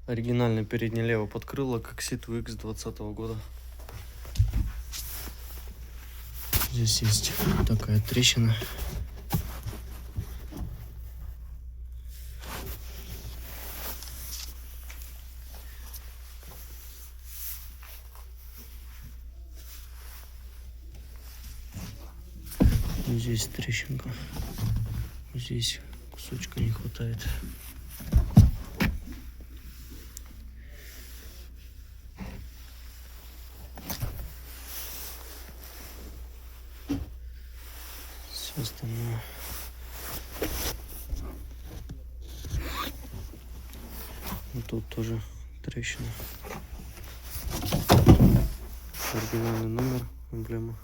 Оригинальный передний лево подкрыло, как Ситу X 2020 года. Здесь есть такая трещина. Здесь трещинка. Здесь кусочка не хватает. Все остальное. Вот тут тоже трещина. Оригинальный номер, эмблема.